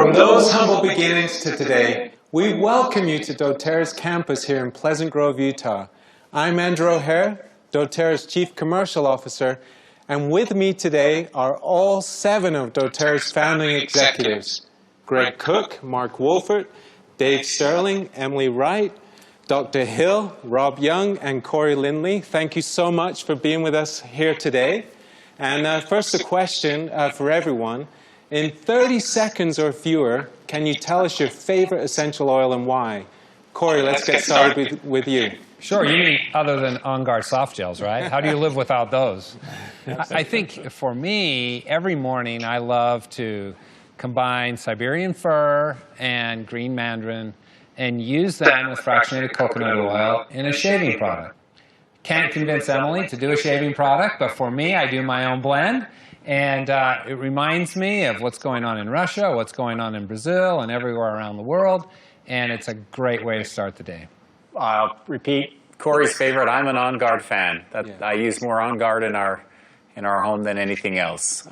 From those humble beginnings to today, we welcome you to doTERRA's campus here in Pleasant Grove, Utah. I'm Andrew O'Hare, doTERRA's Chief Commercial Officer, and with me today are all 7 of doTERRA's founding executives: Greg Cook, Mark Wolfert, Dave Sterling, Emily Wright, Dr. Hill, Rob Young, and Corey Lindley. Thank you so much for being with us here today. And first, a question for everyone. In 30 seconds or fewer, can you tell us your favorite essential oil and why? Corey, let's get started with you. Sure. You mean other than On Guard soft gels, right? How do you live without those? I think for me, every morning I love to combine Siberian fir and green mandarin and use them with fractionated coconut oil in a shaving product. Can't convince Emily to do a shaving product, but for me, I do my own blend. And it reminds me of what's going on in Russia, what's going on in Brazil, and everywhere around the world. And it's a great way to start the day. I'll repeat Corey's favorite. I'm an On Guard fan. I use more On Guard in our home than anything else.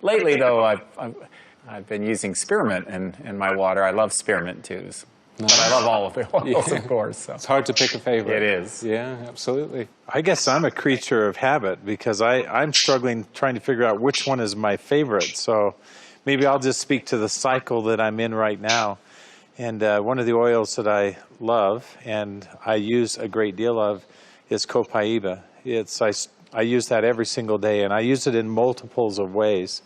Lately, though, I've been using spearmint in my water. I love spearmint too. But I love all of the oils, of course. So. It's hard to pick a favorite. It is. Yeah, absolutely. I guess I'm a creature of habit because I'm struggling trying to figure out which one is my favorite. So maybe I'll just speak to the cycle that I'm in right now. And one of the oils that I love and I use a great deal of is copaiba. I use that every single day, and I use it in multiples of ways.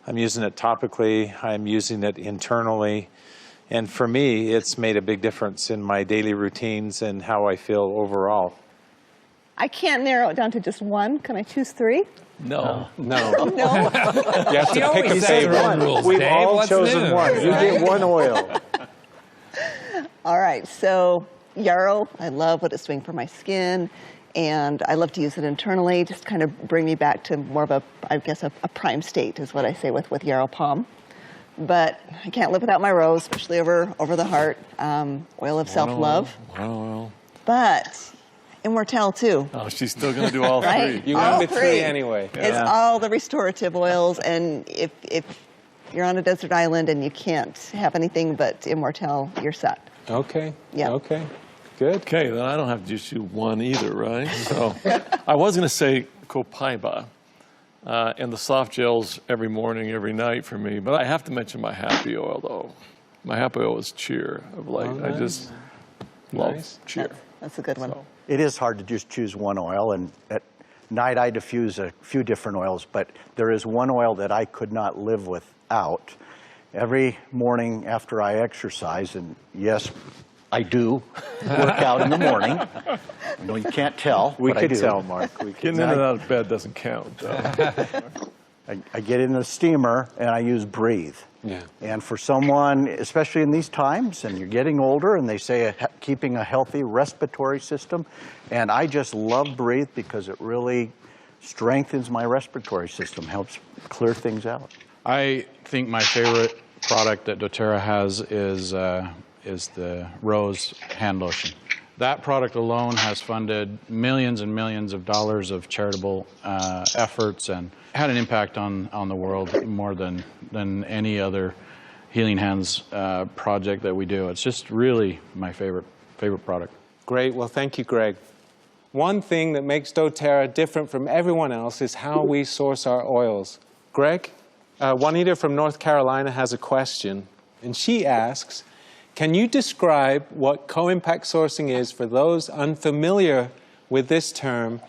I'm using it topically. I'm using it internally. And for me, it's made a big difference in my daily routines and how I feel overall. I can't narrow it down to just one. Can I choose 3? No. No. You have to pick a favorite. We've all chosen one. You get one oil. All right, so yarrow, I love what it's doing for my skin, and I love to use it internally, just kind of bring me back to more of I guess a prime state is what I say with yarrow palm. But I can't live without my rose, especially over the heart. Oil of self-love. Wow. But Immortelle, too. Oh, she's still going to do all right? 3. You went with 3 anyway. It's all the restorative oils, and if you're on a desert island and you can't have anything but Immortelle, you're set. Okay. Yeah. Okay. Good. Okay, then I don't have to just do one either, right? So I was going to say copaiba. And the soft gels every morning, every night for me. But I have to mention my happy oil, though. My happy oil is cheer. Nice. I just love cheer. That's a good one. So. It is hard to just choose one oil, and at night I diffuse a few different oils, but there is one oil that I could not live without. Every morning after I exercise, and yes, I do work out in the morning. I know you can't tell. We but could I do. tell, Mark. Getting in and out of bed doesn't count. I get in the steamer and I use Breathe. Yeah. And for someone, especially in these times, and you're getting older, and they say keeping a healthy respiratory system, and I just love Breathe because it really strengthens my respiratory system, helps clear things out. I think my favorite product that doTERRA has is the Rose hand lotion. That product alone has funded millions and millions of dollars of charitable efforts and had an impact on the world more than any other Healing Hands project that we do. It's just really my favorite product. Great. Well, thank you, Greg. One thing that makes doTERRA different from everyone else is how we source our oils. Greg, Juanita from North Carolina has a question, and she asks, can you describe what co-impact sourcing is for those unfamiliar with this term,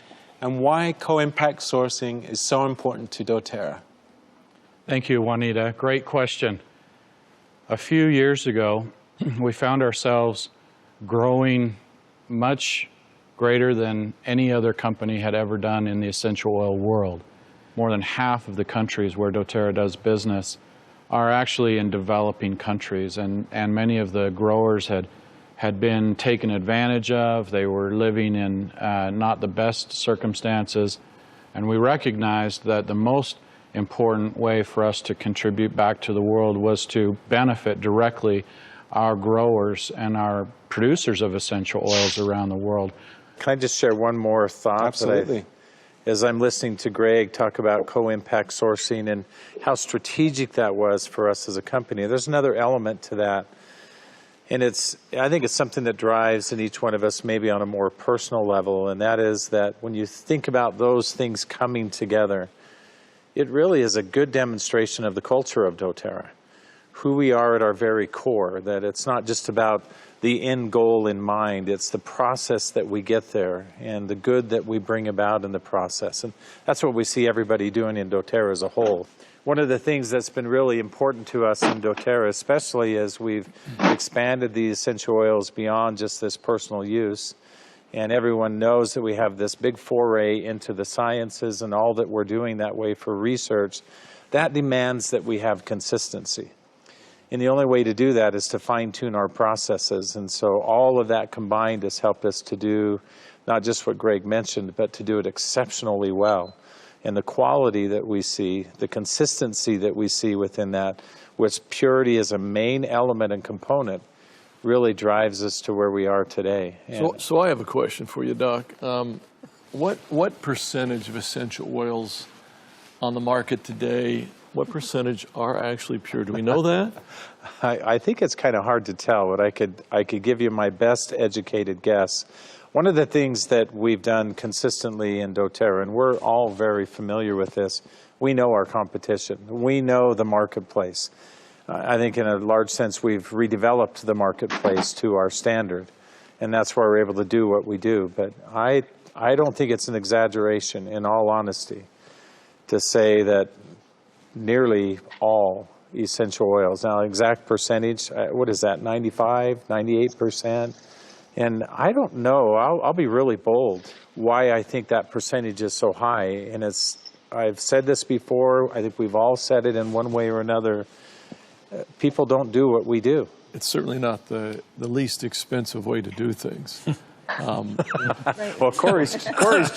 and why co-impact sourcing is so important to doTERRA? Thank you, Juanita. Great question. A few years ago, we found ourselves growing much greater than any other company had ever done in the essential oil world. More than half of the countries where doTERRA does business are actually in developing countries, and many of the growers had been taken advantage of. They were living in not the best circumstances, and we recognized that the most important way for us to contribute back to the world was to benefit directly our growers and our producers of essential oils around the world. Can I just share one more thought? Absolutely. as I'm listening to Greg talk about co-impact sourcing and how strategic that was for us as a company, there's another element to that. And I think it's something that drives in each one of us maybe on a more personal level, and that is that when you think about those things coming together, it really is a good demonstration of the culture of doTERRA, who we are at our very core, that it's not just about the end goal in mind, it's the process that we get there and the good that we bring about in the process. And that's what we see everybody doing in doTERRA as a whole. One of the things that's been really important to us in doTERRA, especially as we've expanded the essential oils beyond just this personal use, and everyone knows that we have this big foray into the sciences and all that we're doing that way for research, that demands that we have consistency. And the only way to do that is to fine-tune our processes. And so all of that combined has helped us to do not just what Greg mentioned, but to do it exceptionally well. And the quality that we see, the consistency that we see within that, which purity is a main element and component, really drives us to where we are today. So I have a question for you, Doc. What percentage of essential oils on the market today, what percentage are actually pure? Do we know that? I think it's kind of hard to tell, but I could give you my best educated guess. One of the things that we've done consistently in doTERRA, and we're all very familiar with this, we know our competition. We know the marketplace. I think in a large sense we've redeveloped the marketplace to our standard, and that's why we're able to do what we do. But I don't think it's an exaggeration, in all honesty, to say that nearly all essential oils, now exact percentage, what is that, 95, 98%? And I don't know, I'll be really bold, why I think that percentage is so high. And I've said this before, I think we've all said it in one way or another, people don't do what we do. It's certainly not the least expensive way to do things. Well, Corey's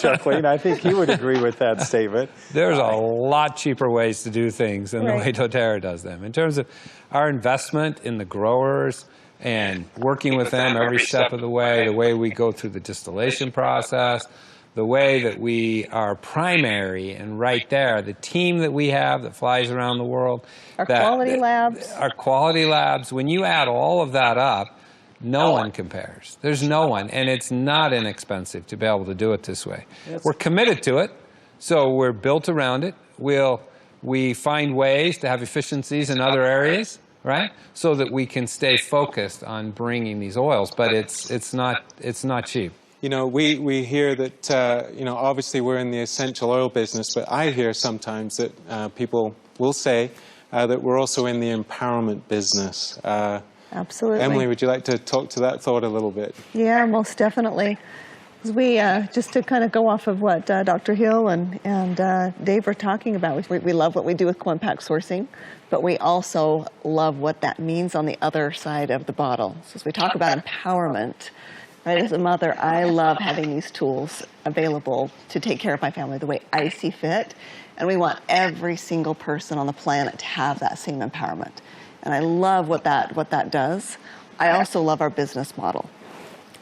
chuckling. I think he would agree with that statement. There's a lot cheaper ways to do things than the way doTERRA does them. In terms of our investment in the growers and working with them every step of the way we go through the distillation process, the way that we are primary and right there, the team that we have that flies around the world. Our quality labs. Our quality labs, when you add all of that up, no one compares. There's no one, and it's not inexpensive to be able to do it this way. We're committed to it, so we're built around it. We find ways to have efficiencies in other areas, right? So that we can stay focused on bringing these oils, but it's not cheap. You know, we hear that, you know, obviously we're in the essential oil business, but I hear sometimes that people will say that we're also in the empowerment business. Absolutely. Emily, would you like to talk to that thought a little bit? Yeah, most definitely. We, just to kind of go off of what Dr. Hill and Dave were talking about, we love what we do with co-impact sourcing, but we also love what that means on the other side of the bottle. So as we talk about empowerment, right, as a mother, I love having these tools available to take care of my family the way I see fit, and we want every single person on the planet to have that same empowerment. And I love what that does. I also love our business model.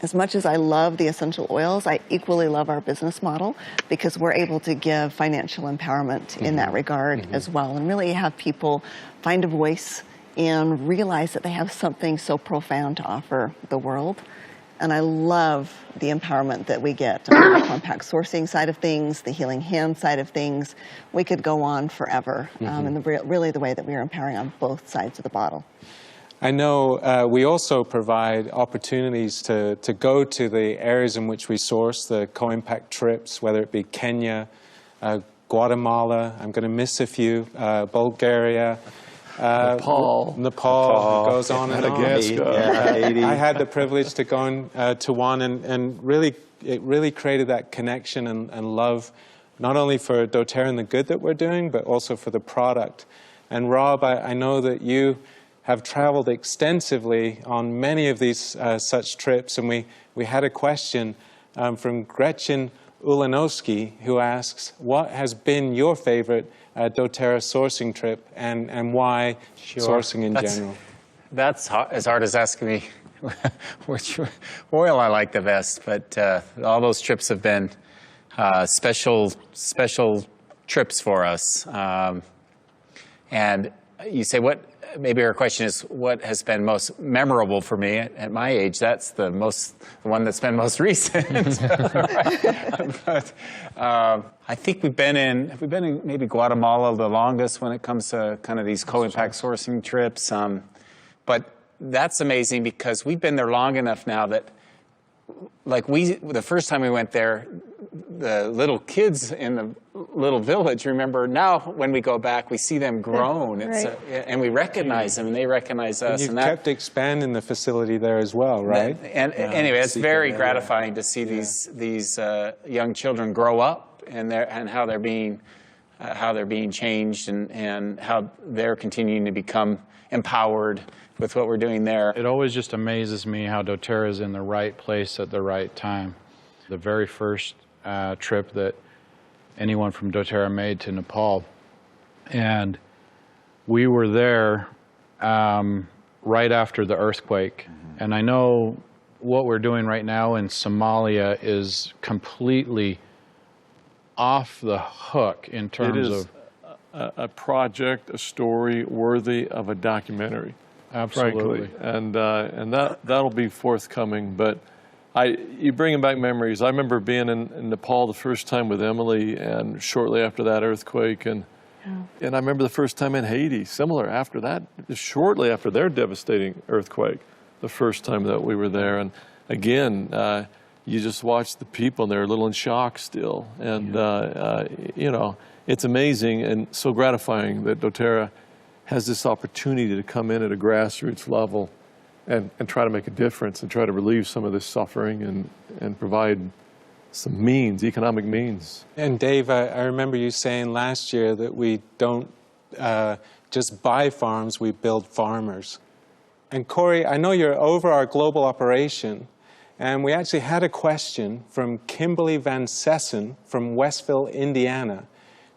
As much as I love the essential oils, I equally love our business model because we're able to give financial empowerment in that regard as well, and really have people find a voice and realize that they have something so profound to offer the world. And I love the empowerment that we get on the compact sourcing side of things, the healing hand side of things. We could go on forever, and really the way that we are empowering on both sides of the bottle. I know we also provide opportunities to go to the areas in which we source the co-impact trips, whether it be Kenya, Guatemala, I'm going to miss a few, Bulgaria, Nepal, it goes on and on. I had the privilege to go to one, and really, it really created that connection and love, not only for doTERRA and the good that we're doing, but also for the product. And Rob, I know that you have traveled extensively on many of these such trips, and we had a question from Gretchen Ulanowski, who asks, what has been your favorite doTERRA sourcing trip, and why sourcing in general? That's as hard as asking me which oil I like the best, but all those trips have been special trips for us. And you say, maybe our question is, what has been most memorable for me at my age? That's the one that's been most recent. But I think we've been in maybe Guatemala the longest when it comes to kind of these co-impact sourcing trips. But that's amazing because we've been there long enough now that, like, the first time we went there, the little kids in the little village, remember, now when we go back, we see them grown. Right. And we recognize them, and they recognize us. And you've that, kept expanding the facility there as well, right? Anyway, it's very gratifying to see these young children grow up and how they're being changed and how they're continuing to become empowered with what we're doing there. It always just amazes me how doTERRA is in the right place at the right time. The very first trip that anyone from doTERRA made to Nepal, and we were there right after the earthquake. Mm-hmm. And I know what we're doing right now in Somalia is completely off the hook in terms of a project, a story worthy of a documentary. Absolutely. Frankly. And that'll be forthcoming. But you bring back memories. I remember being in Nepal the first time with Emily, and shortly after that earthquake, and I remember the first time in Haiti, similar after that, shortly after their devastating earthquake, the first time that we were there. And again, you just watch the people, and they're a little in shock still. And, it's amazing and so gratifying that doTERRA has this opportunity to come in at a grassroots level and try to make a difference and try to relieve some of this suffering and provide some economic means. And Dave, I remember you saying last year that we don't just buy farms, we build farmers. And Corey, I know you're over our global operation, and we actually had a question from Kimberly Van Sessen from Westville, Indiana,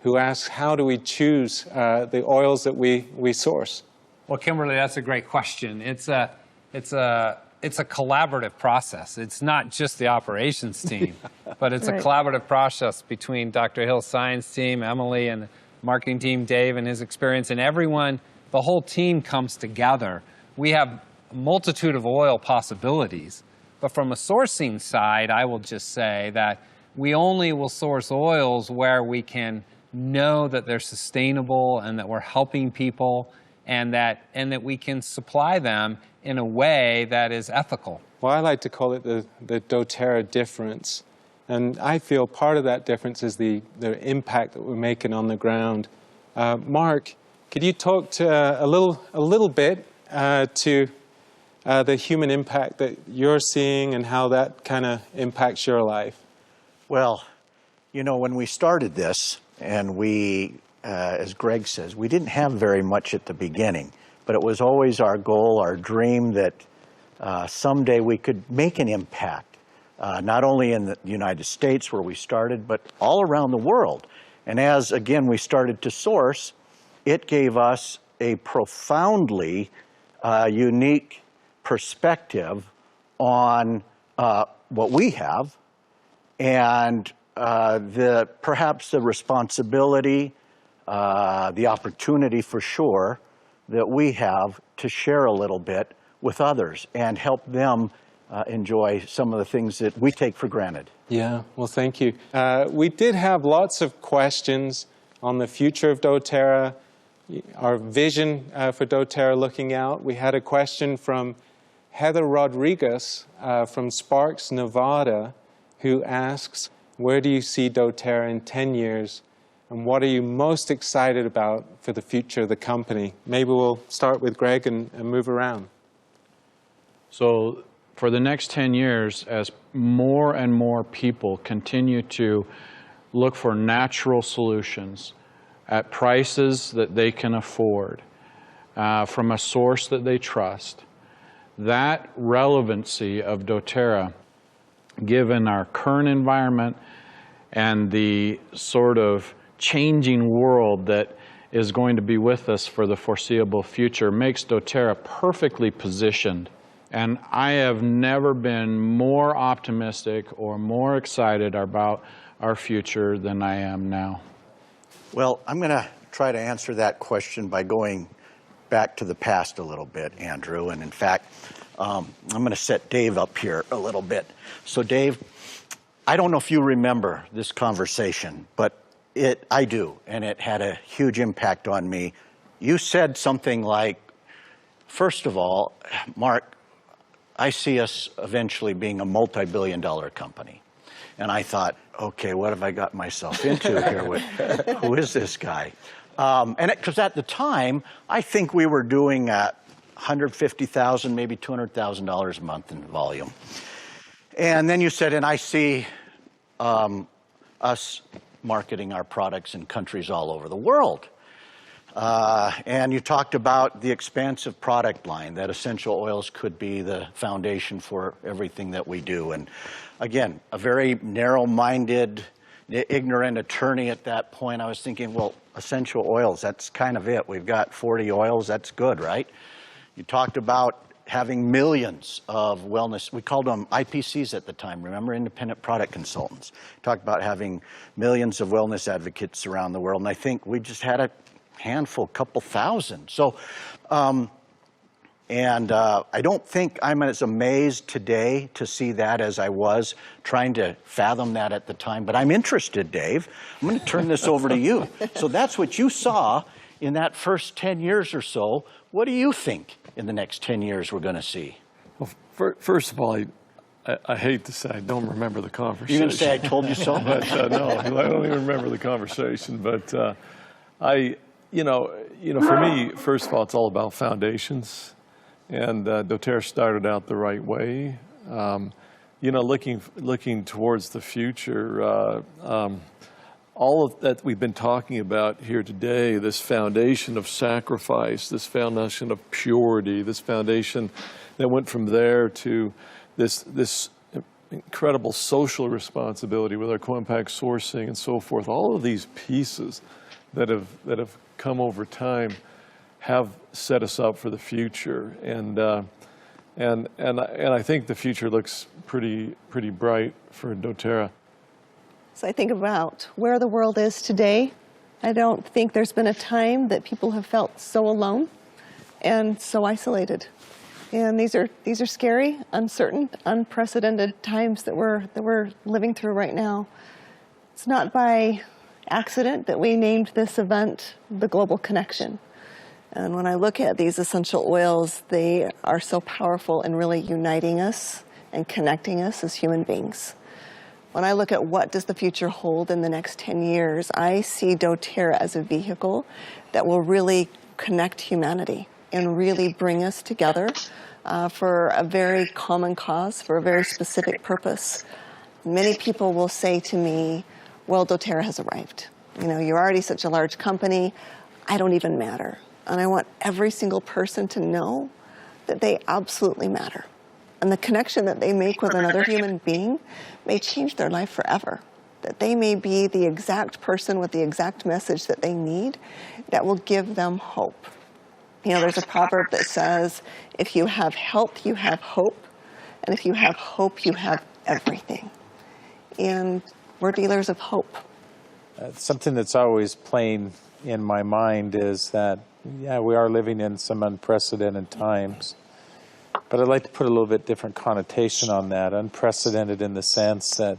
who asks, how do we choose the oils that we source? Well, Kimberly, that's a great question. It's a collaborative process. It's not just the operations team, but it's a collaborative process between Dr. Hill's science team, Emily, and the marketing team, Dave, and his experience, and everyone. The whole team comes together. We have a multitude of oil possibilities, but from a sourcing side, I will just say that we only will source oils where we can know that they're sustainable and that we're helping people, and that we can supply them in a way that is ethical. Well, I like to call it the doTERRA difference. And I feel part of that difference is the impact that we're making on the ground. Mark, could you talk to a little bit to the human impact that you're seeing and how that kind of impacts your life? Well, when we started this, and we, as Greg says, we didn't have very much at the beginning, but it was always our goal, our dream that someday we could make an impact, not only in the United States where we started, but all around the world. And as, again, we started to source, it gave us a profoundly unique perspective on what we have and perhaps the responsibility, the opportunity for sure that we have to share a little bit with others and help them enjoy some of the things that we take for granted. Yeah, well, thank you. We did have lots of questions on the future of doTERRA, our vision for doTERRA looking out. We had a question from Heather Rodriguez from Sparks, Nevada, who asks, where do you see doTERRA in 10 years? And what are you most excited about for the future of the company? Maybe we'll start with Greg and move around. So for the next 10 years, as more and more people continue to look for natural solutions at prices that they can afford, from a source that they trust, that relevancy of doTERRA, given our current environment and the sort of changing world that is going to be with us for the foreseeable future, makes doTERRA perfectly positioned And I have never been more optimistic or more excited about our future than I am now. Well, I'm going to try to answer that question by going back to the past a little bit, Andrew. And in fact, I'm going to set Dave up here a little bit. So Dave, I don't know if you remember this conversation, but I do, and it had a huge impact on me. You said something like, first of all, Mark, I see us eventually being a multi-billion-dollar company. And I thought, okay, what have I got myself into here? Who is this guy? Because at the time, I think we were doing $150,000, maybe $200,000 a month in volume. And then you said, and I see us marketing our products in countries all over the world. And you talked about the expansive product line, that essential oils could be the foundation for everything that we do. And again, a very narrow-minded, ignorant attorney at that point. I was thinking, well, essential oils, that's kind of it. We've got 40 oils, that's good, right? You talked about having millions of wellness, we called them IPCs at the time, remember, independent product consultants. Talked about having millions of wellness advocates around the world, and I think we just had a handful, couple thousand. So, I don't think I'm as amazed today to see that as I was trying to fathom that at the time, but I'm interested, Dave. I'm going to turn this over to you. So that's what you saw in that first 10 years or so. What do you think in the next 10 years we're going to see? Well, first of all, I hate to say I don't remember the conversation. You're going to say I told you so? But, no, I don't even remember the conversation. But for me, first of all, it's all about foundations. And doTERRA started out the right way. Looking towards the future, all of that we've been talking about here today, this foundation of sacrifice, this foundation of purity, this foundation that went from there to this incredible social responsibility with our co-impact sourcing and so forth. All of these pieces that have come over time have set us up for the future, and I think the future looks pretty bright for doTERRA. So I think about where the world is today. I don't think there's been a time that people have felt so alone and so isolated. And these are scary, uncertain, unprecedented times that we're living through right now. It's not by accident that we named this event the Global Connection. And when I look at these essential oils, they are so powerful in really uniting us and connecting us as human beings. When I look at what does the future hold in the next 10 years, I see doTERRA as a vehicle that will really connect humanity and really bring us together for a very common cause, for a very specific purpose. Many people will say to me, well, doTERRA has arrived. You're already such a large company, I don't even matter. And I want every single person to know that they absolutely matter. And the connection that they make with another human being may change their life forever. That they may be the exact person with the exact message that they need that will give them hope. There's a proverb that says, if you have help, you have hope. And if you have hope, you have everything. And we're dealers of hope. Something that's always playing in my mind is that, yeah, we are living in some unprecedented times. But I'd like to put a little bit different connotation on that. Unprecedented in the sense that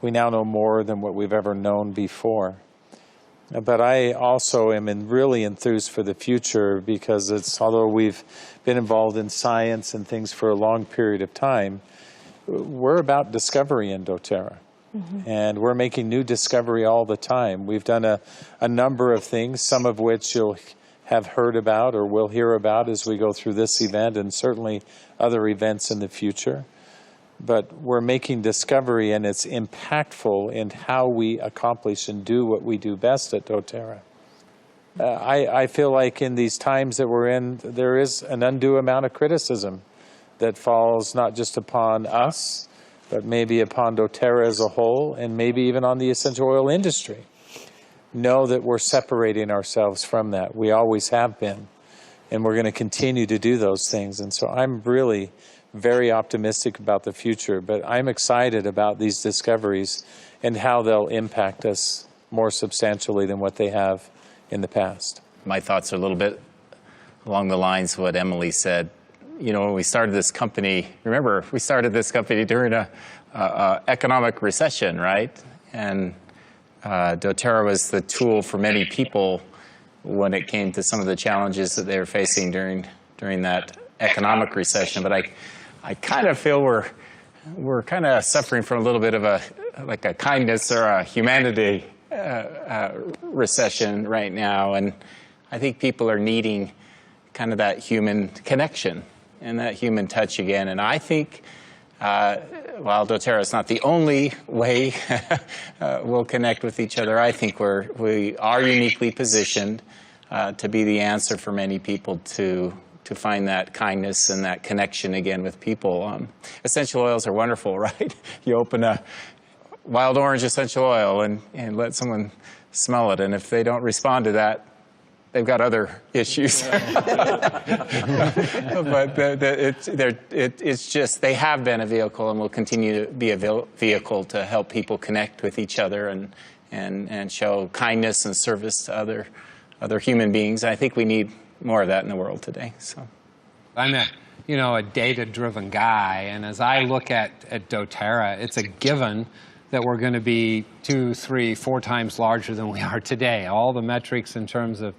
we now know more than what we've ever known before. But I also am really enthused for the future because although we've been involved in science and things for a long period of time, we're about discovery in doTERRA. Mm-hmm. And we're making new discovery all the time. We've done a number of things, some of which you'll have heard about or will hear about as we go through this event and certainly other events in the future. But we're making discovery, and it's impactful in how we accomplish and do what we do best at doTERRA. I feel like in these times that we're in, there is an undue amount of criticism that falls not just upon us, but maybe upon doTERRA as a whole, and maybe even on the essential oil industry. Know that we're separating ourselves from that. We always have been, and we're going to continue to do those things. And so I'm really very optimistic about the future, but I'm excited about these discoveries and how they'll impact us more substantially than what they have in the past. My thoughts are a little bit along the lines of what Emily said. You know, when we started this company, remember, we started this company during a economic recession, right? And doTERRA was the tool for many people when it came to some of the challenges that they were facing during that economic recession. But I kind of feel we're kind of suffering from a little bit of a kindness or a humanity recession right now, and I think people are needing kind of that human connection and that human touch again. And I think while doTERRA is not the only way we'll connect with each other, I think we are uniquely positioned to be the answer for many people to find that kindness and that connection again with people. Essential oils are wonderful, right? You open a wild orange essential oil and let someone smell it, and if they don't respond to that, they've got other issues. But it's just, they have been a vehicle and will continue to be a vehicle to help people connect with each other and show kindness and service to other human beings. I think we need more of that in the world today. So, I'm a data-driven guy, and as I look at doTERRA, it's a given that we're going to be 2, 3, 4 times larger than we are today. All the metrics in terms of,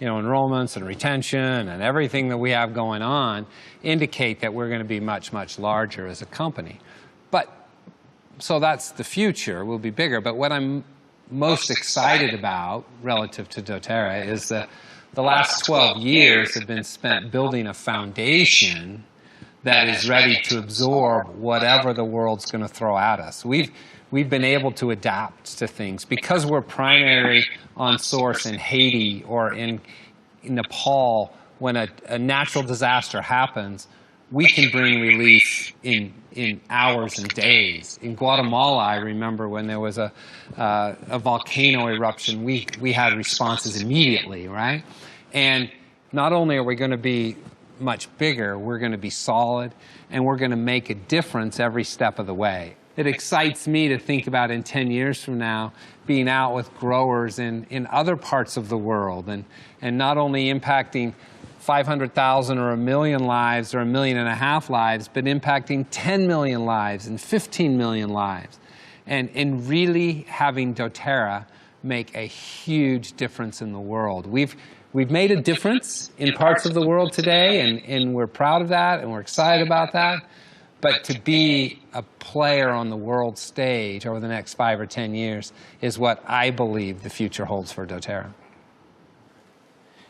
enrollments and retention and everything that we have going on indicate that we're going to be much, much larger as a company. So that's the future. We'll be bigger. But what I'm most excited about relative to doTERRA is that the last 12 years have been spent building a foundation that is ready to absorb whatever the world's going to throw at us. We've been able to adapt to things because we're primary on source in Haiti or in Nepal. When a natural disaster happens, we can bring relief in hours and days. In Guatemala, I remember when there was a volcano eruption, we had responses immediately, right? And not only are we going to be much bigger, we're going to be solid, and we're going to make a difference every step of the way. It excites me to think about in 10 years from now being out with growers in other parts of the world and not only impacting 500,000 or 1 million lives or 1.5 million lives, but impacting 10 million lives and 15 million lives. And really having doTERRA make a huge difference in the world. We've made a difference in parts of the world today, and we're proud of that, and we're excited about that. But to be a player on the world stage over the next 5 or 10 years is what I believe the future holds for doTERRA.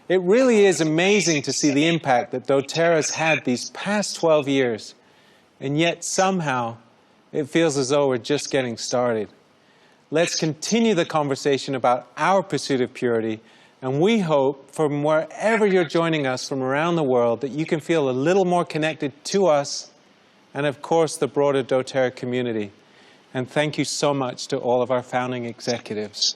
It really is amazing to see the impact that doTERRA's had these past 12 years, and yet somehow it feels as though we're just getting started. Let's continue the conversation about our pursuit of purity, and we hope from wherever you're joining us from around the world that you can feel a little more connected to us and, of course, the broader doTERRA community. And thank you so much to all of our founding executives.